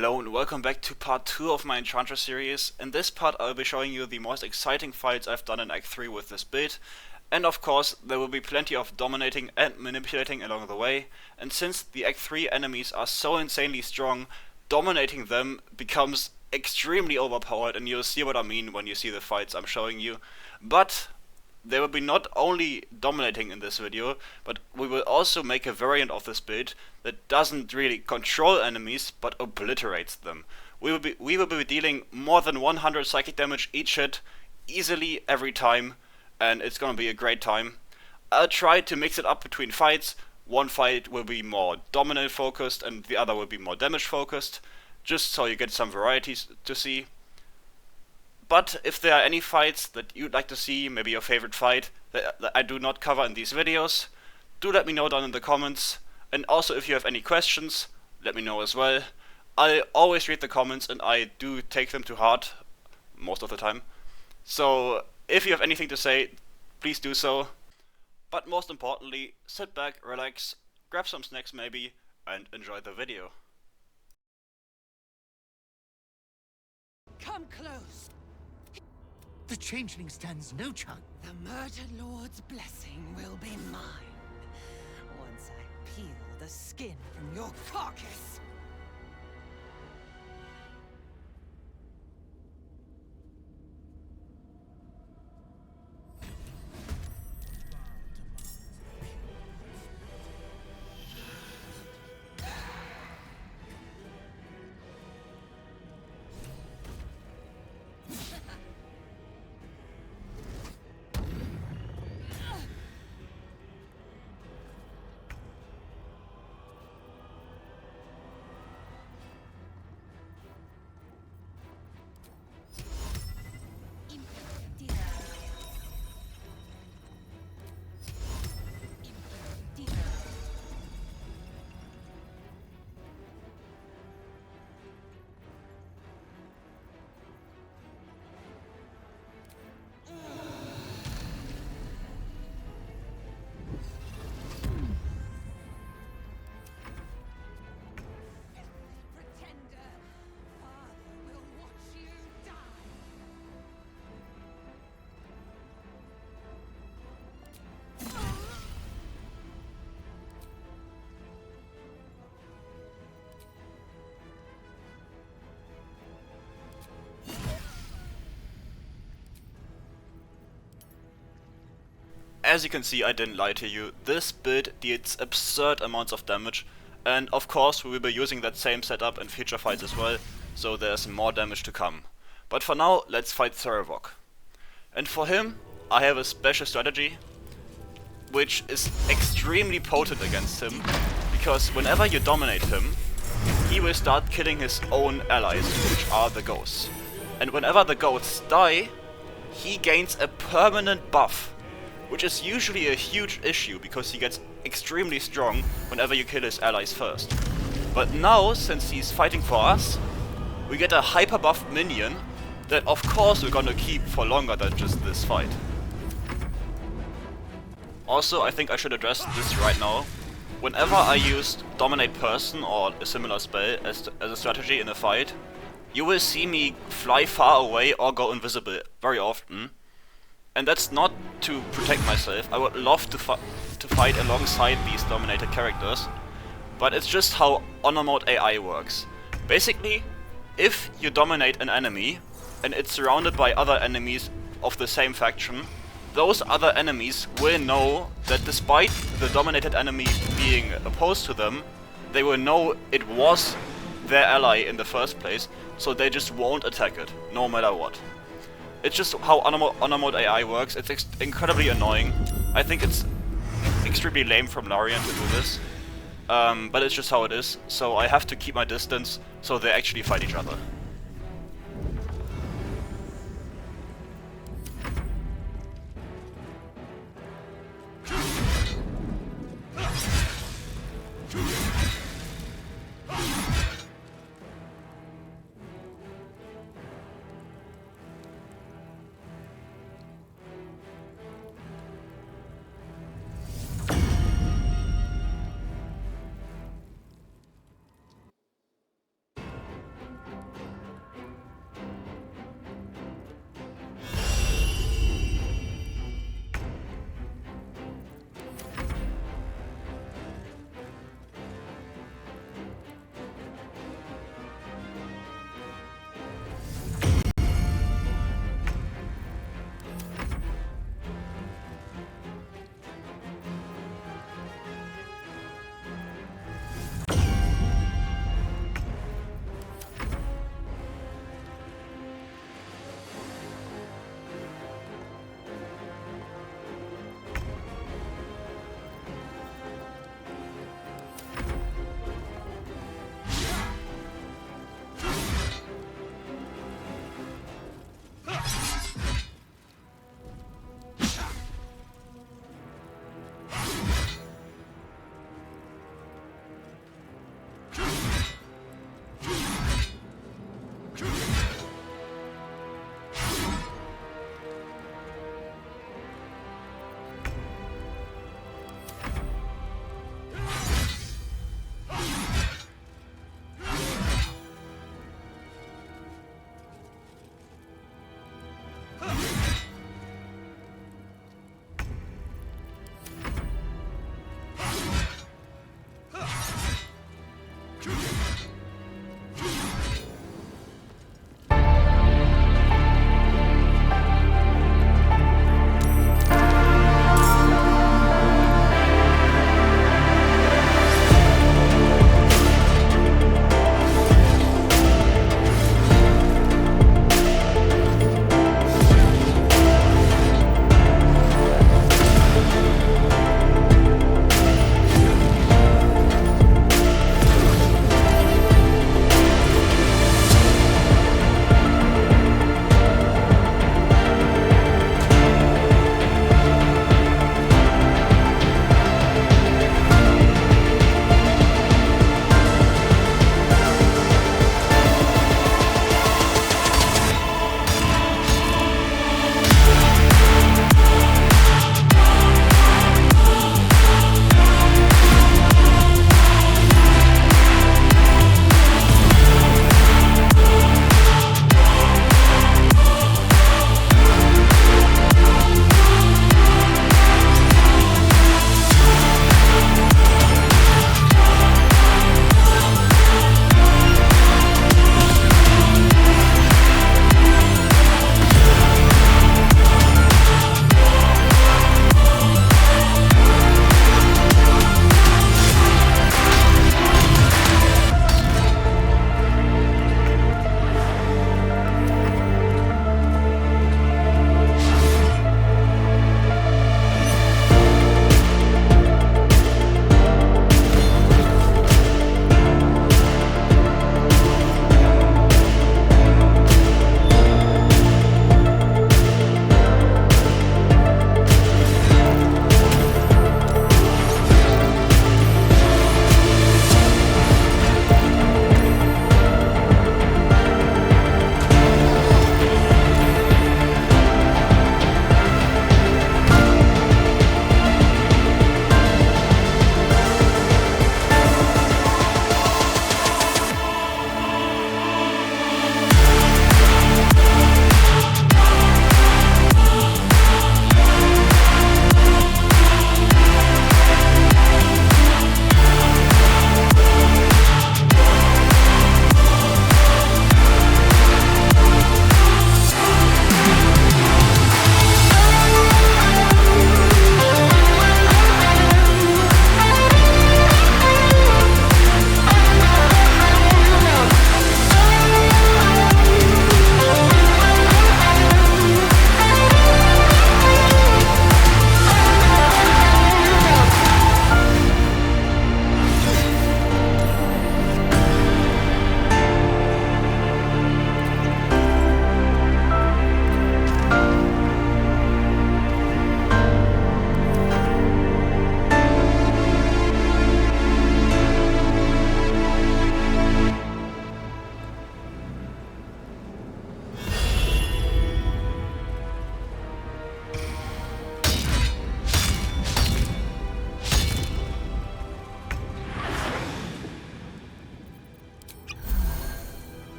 Hello and welcome back to part 2 of my Enchantress series. In this part I'll be showing you the most exciting fights I've done in Act 3 with this build. And of course there will be plenty of dominating and manipulating along the way. And since the Act 3 enemies are so insanely strong, dominating them becomes extremely overpowered, and you'll see what I mean when you see the fights I'm showing you. But there will be not only dominating in this video, but we will also make a variant of this build that doesn't really control enemies, but obliterates them. We will be dealing more than 100 psychic damage each hit, easily every time, and it's gonna be a great time. I'll try to mix it up between fights. One fight will be more dominant focused and the other will be more damage focused, just so you get some varieties to see. But if there are any fights that you'd like to see, maybe your favorite fight, that I do not cover in these videos, do let me know down in the comments. And also if you have any questions, let me know as well. I always read the comments and I do take them to heart, most of the time. So if you have anything to say, please do so. But most importantly, sit back, relax, grab some snacks maybe, and enjoy the video. Come close. The changeling stands no chance. The Murder Lord's blessing will be mine. Once I peel the skin from your carcass. As you can see, I didn't lie to you. This build deals absurd amounts of damage, and of course we will be using that same setup in future fights as well, so there's more damage to come. But for now, let's fight Sarevok. And for him, I have a special strategy, which is extremely potent against him, because whenever you dominate him, he will start killing his own allies, which are the ghosts. And whenever the ghosts die, he gains a permanent buff, which is usually a huge issue because he gets extremely strong whenever you kill his allies first. But now, since he's fighting for us, we get a hyper buff minion that of course we're gonna keep for longer than just this fight. Also, I think I should address this right now. Whenever I use Dominate Person or a similar spell as a strategy in a fight, you will see me fly far away or go invisible very often. And that's not to protect myself. I would love to fight alongside these dominated characters, but it's just how honor mode AI works. Basically, if you dominate an enemy and it's surrounded by other enemies of the same faction, those other enemies will know that despite the dominated enemy being opposed to them, they will know it was their ally in the first place, so they just won't attack it, no matter what. It's just how honor mode AI works. It's incredibly annoying. I think it's extremely lame from Larian to do this, but it's just how it is, so I have to keep my distance so they actually fight each other.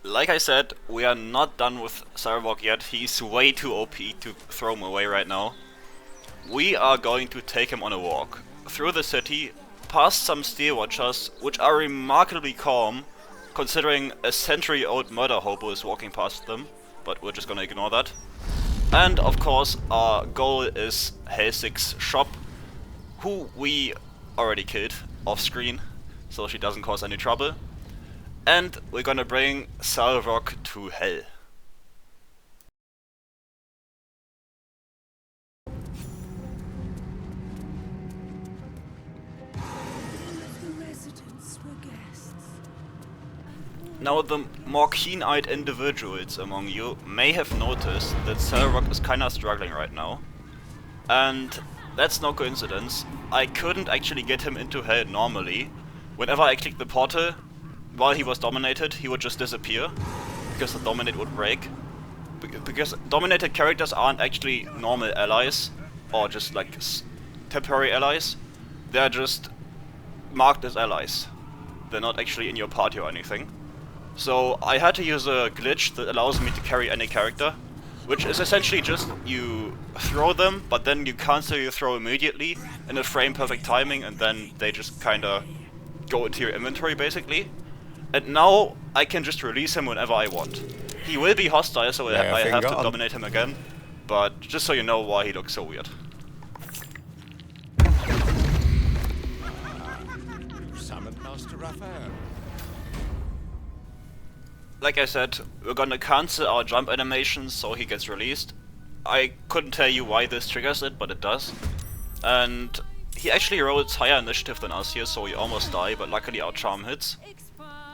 Like I said, we are not done with Sarevok yet. He's way too OP to throw him away right now. We are going to take him on a walk through the city, past some steel watchers, which are remarkably calm, considering a century-old murder hobo is walking past them, but we're just gonna ignore that. And of course, our goal is Helsig's shop, who we already killed off-screen, so she doesn't cause any trouble. And we're gonna bring Sarevok to hell. Now the more keen-eyed individuals among you may have noticed that Sarevok is kinda struggling right now. And that's no coincidence. I couldn't actually get him into hell normally. Whenever I clicked the portal, while he was dominated, he would just disappear, because the dominate would break. Because dominated characters aren't actually normal allies, or just like temporary allies. They're just marked as allies. They're not actually in your party or anything. So I had to use a glitch that allows me to carry any character, which is essentially just you throw them, but then you cancel your throw immediately in a frame perfect timing, and then they just kinda go into your inventory basically. And now I can just release him whenever I want. He will be hostile, so I have to dominate him again, but just so you know why he looks so weird. Summoned Master Raphael. Like I said, we're gonna cancel our jump animation so he gets released. I couldn't tell you why this triggers it, but it does. And he actually rolls higher initiative than us here, so we almost die, but luckily our charm hits.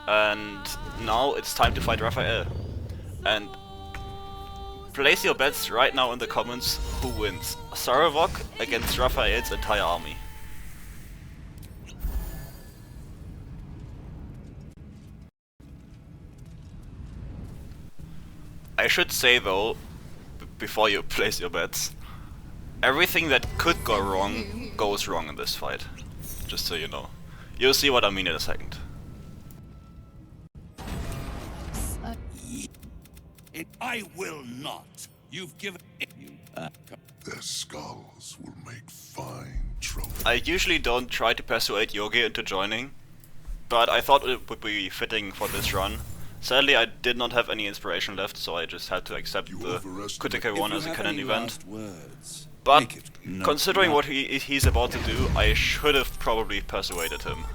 And now it's time to fight Raphael. And place your bets right now in the comments who wins. Sarevok against Raphael's entire army. I should say though, before you place your bets, everything that could go wrong goes wrong in this fight. Just so you know. You'll see what I mean in a second. I will not. You've given Their skulls will make fine trophies. I usually don't try to persuade Yogi into joining, but I thought it would be fitting for this run. Sadly, I did not have any inspiration left, so I just had to accept the critical one as a canon event. But considering what he's about to do, I should have probably persuaded him.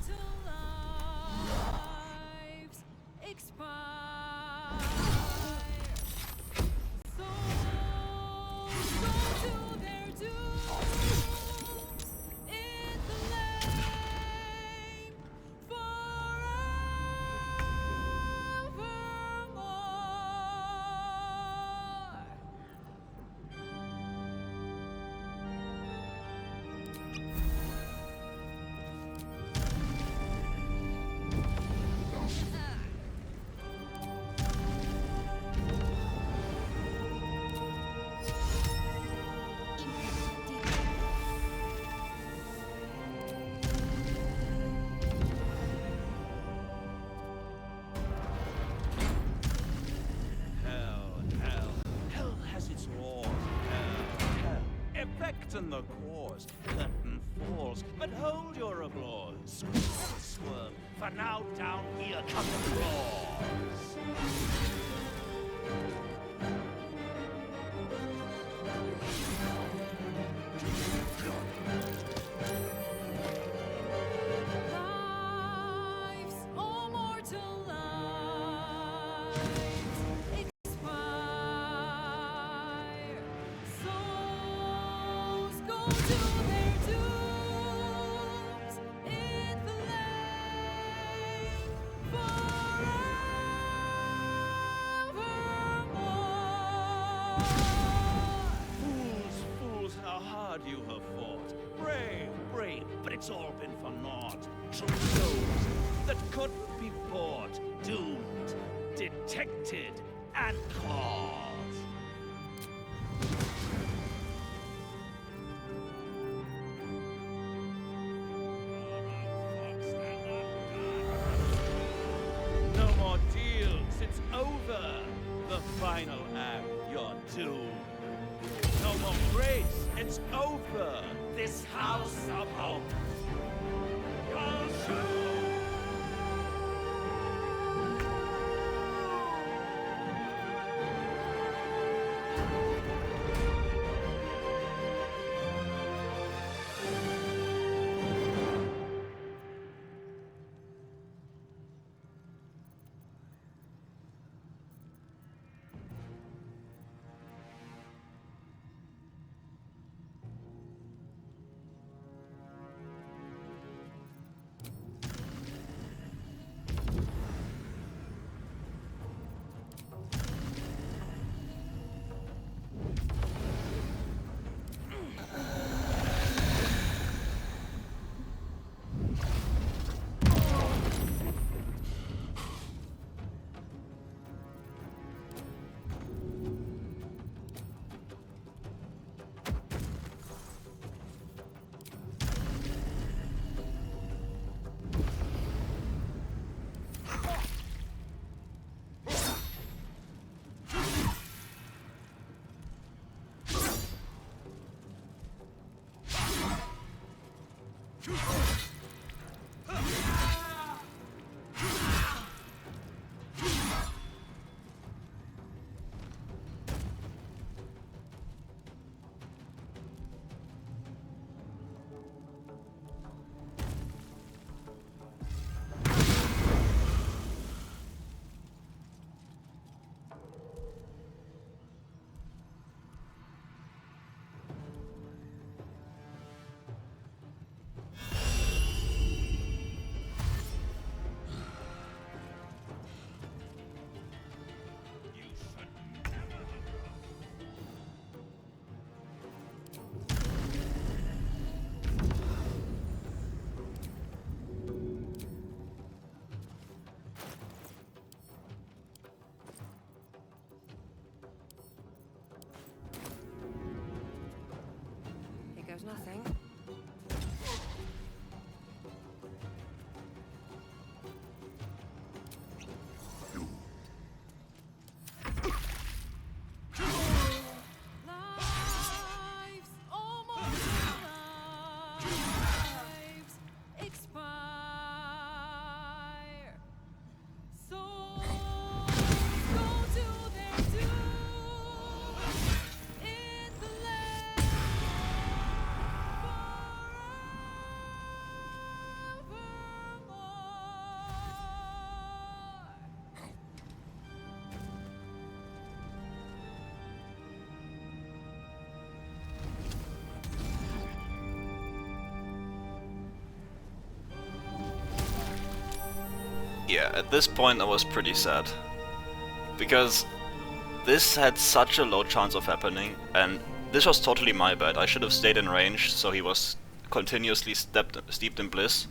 In the cause, curtain falls, but hold your applause. Swerve, for now down here come the claws. Life's all mortal lives expire. Souls go to their dooms in the flame forevermore. Fools, how hard you have fought. Brave, but it's all been for naught. True souls that couldn't be bought, doomed, detected, and caught. No more deals, it's over. nothing. Lives, almost lives, expire. Souls go to their doom in the land forevermore. Yeah, at this point I was pretty sad. Because this had such a low chance of happening, and this was totally my bad. I should have stayed in range so he was continuously steeped in bliss,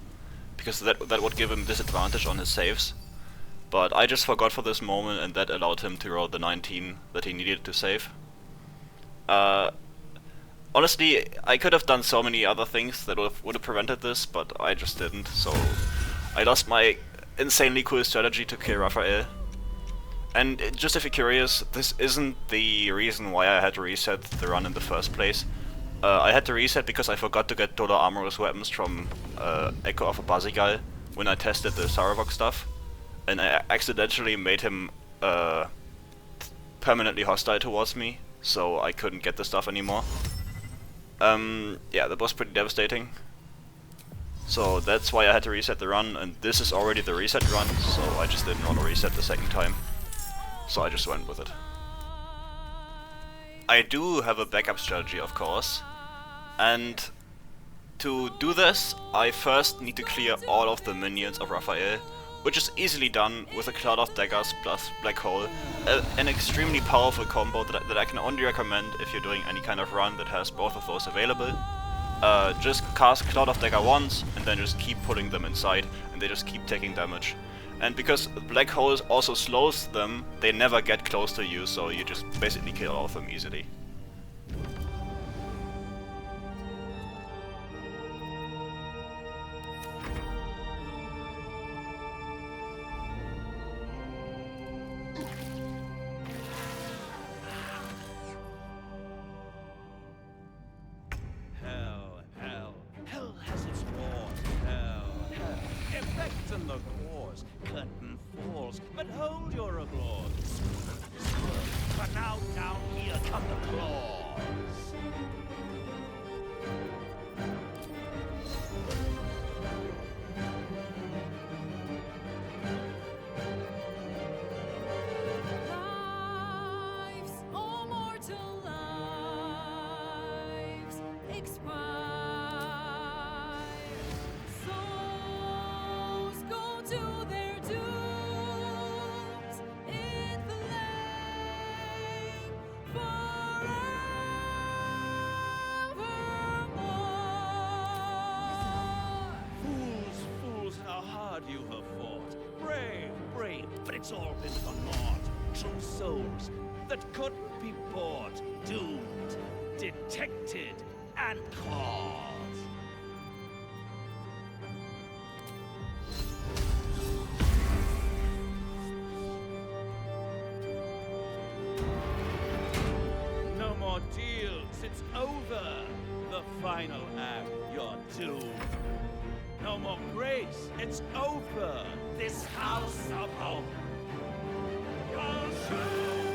because that would give him disadvantage on his saves. But I just forgot for this moment, and that allowed him to roll the 19 that he needed to save. Honestly, I could have done so many other things that would have prevented this, but I just didn't, so I lost my insanely cool strategy to kill Raphael. And just if you're curious, this isn't the reason why I had to reset the run in the first place. I had to reset because I forgot to get Dola Armorous weapons from Echo of a Bazigal when I tested the Sarevok stuff, and I accidentally made him permanently hostile towards me, so I couldn't get the stuff anymore. Yeah, that was pretty devastating. So that's why I had to reset the run, and this is already the reset run, so I just didn't want to reset the second time. So I just went with it. I do have a backup strategy, of course, and to do this, I first need to clear all of the minions of Raphael, which is easily done with a Cloud of Daggers plus Black Hole, an extremely powerful combo that I can only recommend if you're doing any kind of run that has both of those available. Just cast Cloud of Dagger once, and then just keep putting them inside, and they just keep taking damage. And because Black Hole also slows them, they never get close to you, so you just basically kill all of them easily. Hell has its wars. Hell. Effect and the cause. Curtain falls, but hold your applause. For now down here come the claws. Lives, all mortal lives, expire. Souls go to their dooms in the lane forevermore. Fools, how hard you have fought. Brave, but it's all been for naught. True souls that couldn't be bought, doomed, detected, and caught. No more deals, it's over. The final act, you're doomed. No more grace, it's over. This house of hope. You're doomed.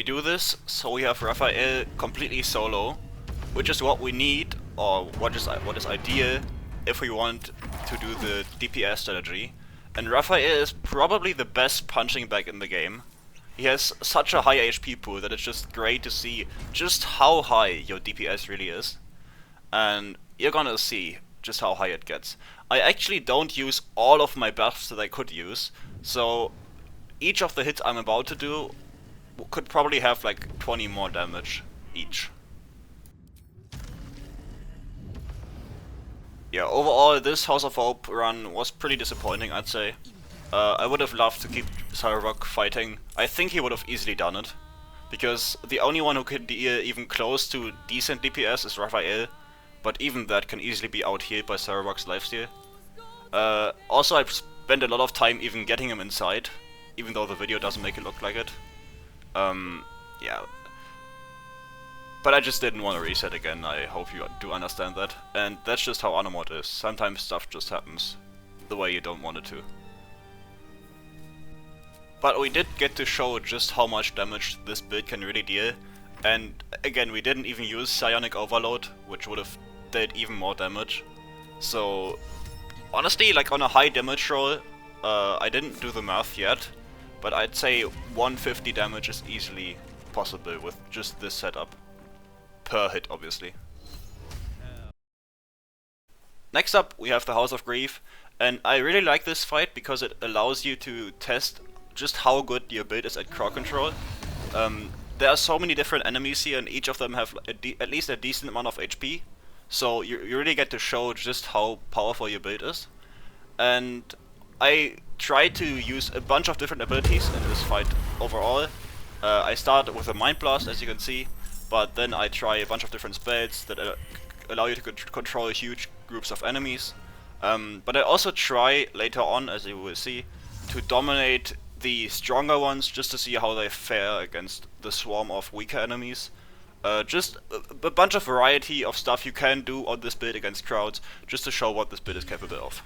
do this, so we have Raphael completely solo, which is what we need, or what is ideal if we want to do the DPS strategy. And Raphael is probably the best punching bag in the game. He has such a high HP pool that it's just great to see just how high your DPS really is. And you're gonna see just how high it gets. I actually don't use all of my buffs that I could use, so each of the hits I'm about to do could probably have like 20 more damage each. Yeah, overall this House of Hope run was pretty disappointing, I'd say. I would have loved to keep Sarevok fighting. I think he would have easily done it, because the only one who can deal even close to decent DPS is Raphael, but even that can easily be out-healed by Sarevok's lifesteal. Also, I've spent a lot of time even getting him inside, even though the video doesn't make it look like it. Yeah. But I just didn't want to reset again, I hope you do understand that. And that's just how Anomod is. Sometimes stuff just happens the way you don't want it to. But we did get to show just how much damage this build can really deal. And again, we didn't even use Psionic Overload, which would have dealt even more damage. So honestly, like on a high damage roll, I didn't do the math yet, but I'd say 150 damage is easily possible with just this setup. Per hit, obviously. Next up, we have the House of Grief, and I really like this fight because it allows you to test just how good your build is at crowd control. There are so many different enemies here, and each of them have at least a decent amount of HP, so you really get to show just how powerful your build is. And I tried to use a bunch of different abilities in this fight overall. I start with a Mind Blast, as you can see, but then I try a bunch of different spells that allow you to control huge groups of enemies. But I also try later on, as you will see, to dominate the stronger ones just to see how they fare against the swarm of weaker enemies. Just a bunch of variety of stuff you can do on this build against crowds, just to show what this build is capable of.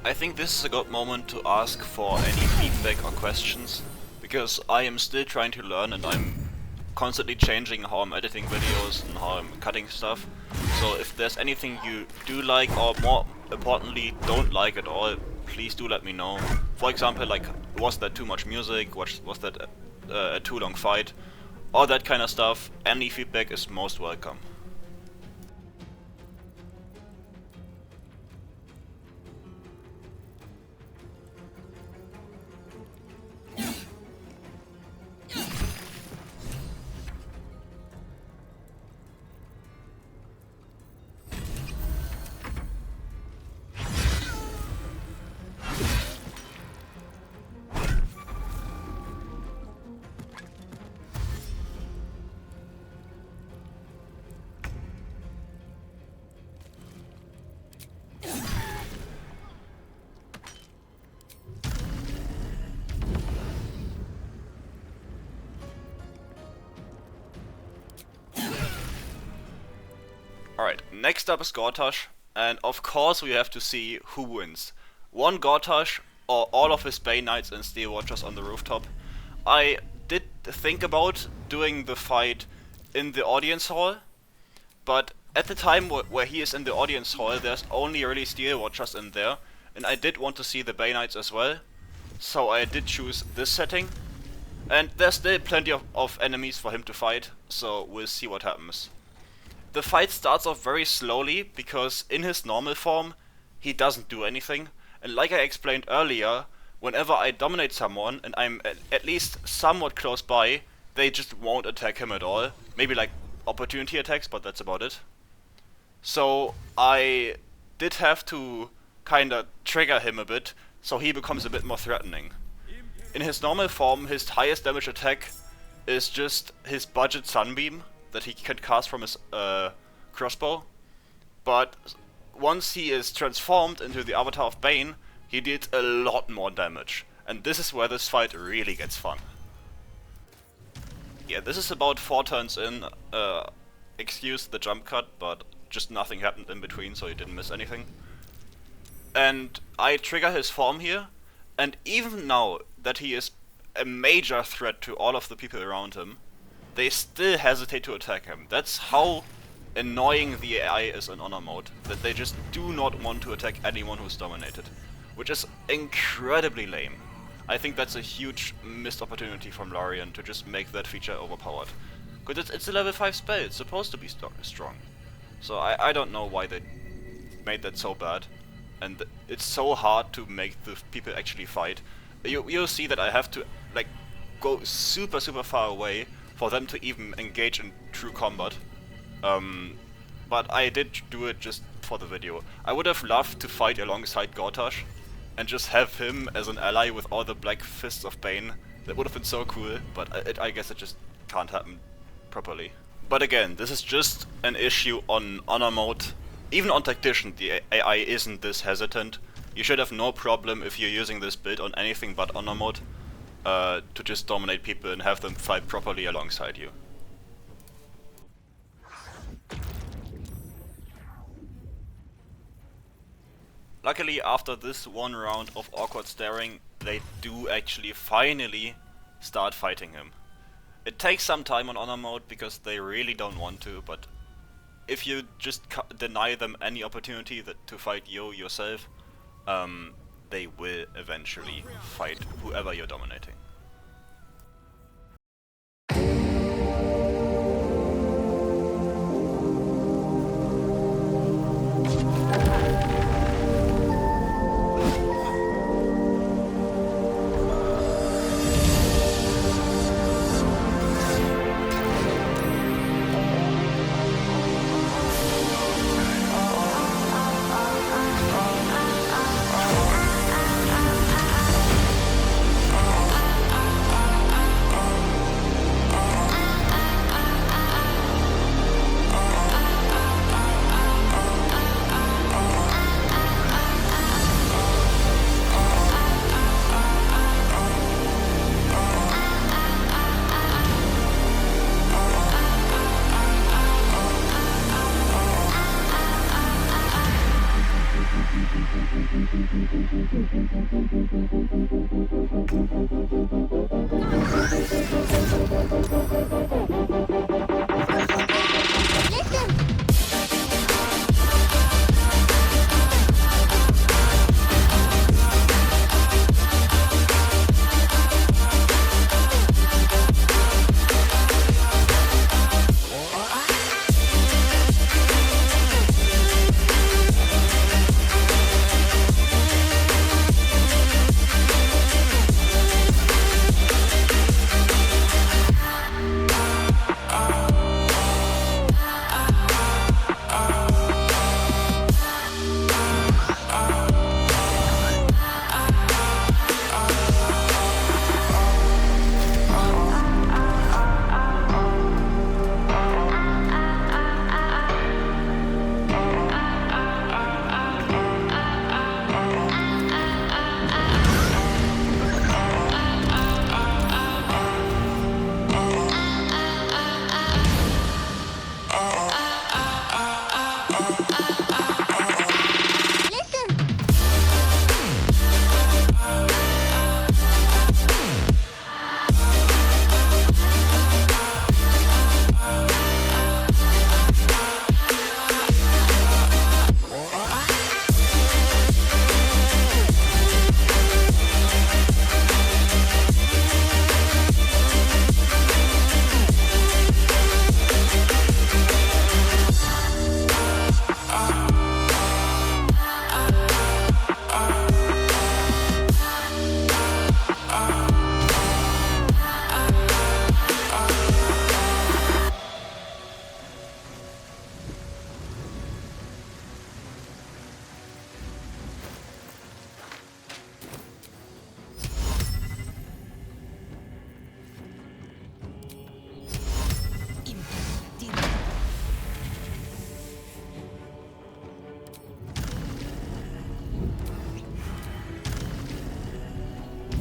I think this is a good moment to ask for any feedback or questions, because I am still trying to learn and I'm constantly changing how I'm editing videos and how I'm cutting stuff. So if there's anything you do like, or more importantly don't like at all, please do let me know. For example, like, was that too much music, was that a too long fight, all that kind of stuff. Any feedback is most welcome. Alright, next up is Gortash, and of course we have to see who wins. One Gortash or all of his Bay Knights and Steel Watchers on the rooftop. I did think about doing the fight in the audience hall, but at the time where he is in the audience hall there's only really Steel Watchers in there, and I did want to see the Bay Knights as well, so I did choose this setting. And there's still plenty of enemies for him to fight, so we'll see what happens. The fight starts off very slowly, because in his normal form he doesn't do anything, and like I explained earlier, whenever I dominate someone and I'm at least somewhat close by, they just won't attack him at all. Maybe like opportunity attacks, but that's about it. So I did have to kinda trigger him a bit, so he becomes a bit more threatening. In his normal form, his highest damage attack is just his budget Sunbeam that he can cast from his crossbow, but once he is transformed into the Avatar of Bane, he did a lot more damage, and this is where this fight really gets fun. Yeah, this is about 4 turns in, excuse the jump cut, but just nothing happened in between, so he didn't miss anything. And I trigger his form here, and even now that he is a major threat to all of the people around him, they still hesitate to attack him. That's how annoying the AI is in Honor mode, that they just do not want to attack anyone who's dominated, which is incredibly lame. I think that's a huge missed opportunity from Larian to just make that feature overpowered. Because it's a level 5 spell, it's supposed to be strong. So I don't know why they made that so bad, and it's so hard to make the people actually fight. You'll see that I have to like go super far away for them to even engage in true combat. But I did do it just for the video. I would have loved to fight alongside Gortash and just have him as an ally with all the Black Fists of Bane. That would have been so cool, but I guess it just can't happen properly. But again, this is just an issue on Honor mode. Even on Tactician, the AI isn't this hesitant. You should have no problem if you're using this build on anything but Honor mode to just dominate people and have them fight properly alongside you. Luckily, after this one round of awkward staring, they do actually finally start fighting him. It takes some time on Honor mode because they really don't want to, but if you just deny them any opportunity to fight you yourself, they will eventually fight whoever you're dominating.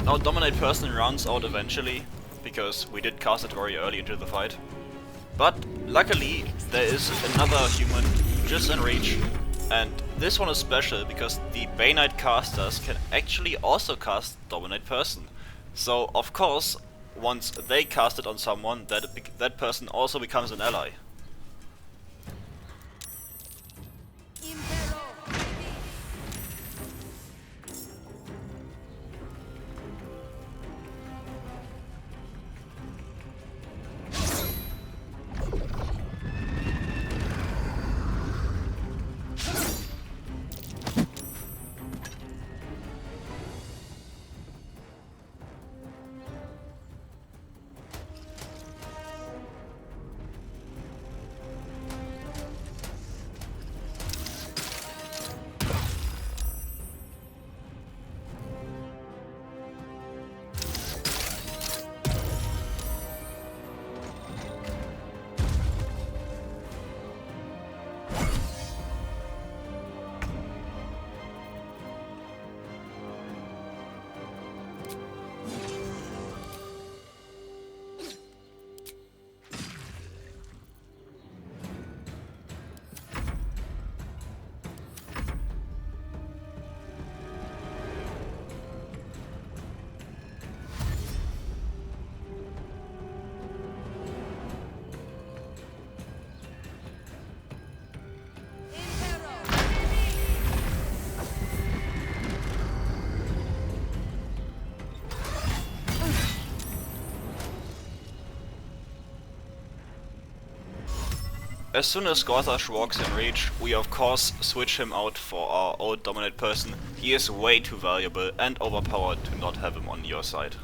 Now Dominate Person runs out eventually, because we did cast it very early into the fight. But luckily there is another human just in reach, and this one is special because the Bay Knight casters can actually also cast Dominate Person. So of course, once they cast it on someone, that person also becomes an ally. As soon as Gortash walks in reach, we of course switch him out for our old dominate person. He is way too valuable and overpowered to not have him on your side.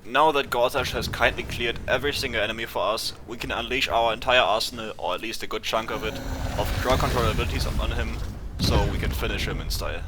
Now that Gortash has kindly cleared every single enemy for us, we can unleash our entire arsenal, or at least a good chunk of it, of draw control abilities on him, so we can finish him in style.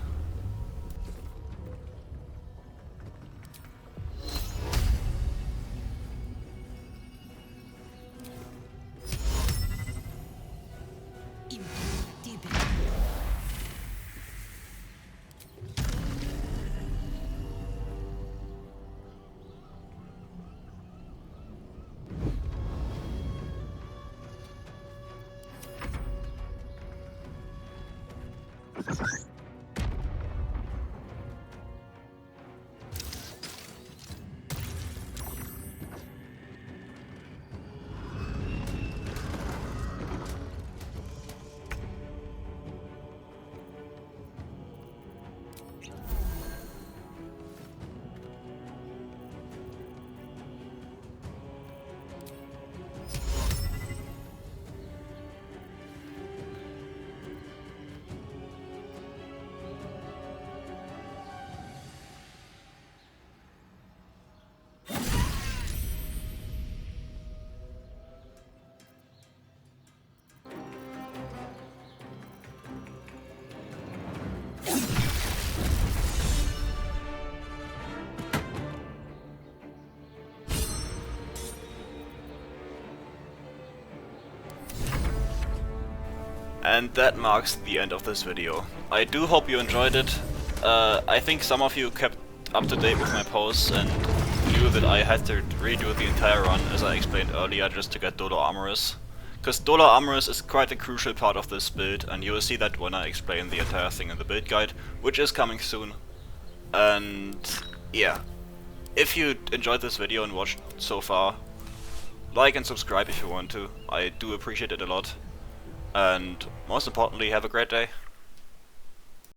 And that marks the end of this video. I do hope you enjoyed it. I think some of you kept up to date with my posts and knew that I had to redo the entire run, as I explained earlier, just to get Dodo Armorous. because Dollar Armorers is quite a crucial part of this build, and you will see that when I explain the entire thing in the build guide, which is coming soon. And yeah, if you enjoyed this video and watched so far, like and subscribe if you want to, I do appreciate it a lot. And most importantly, have a great day.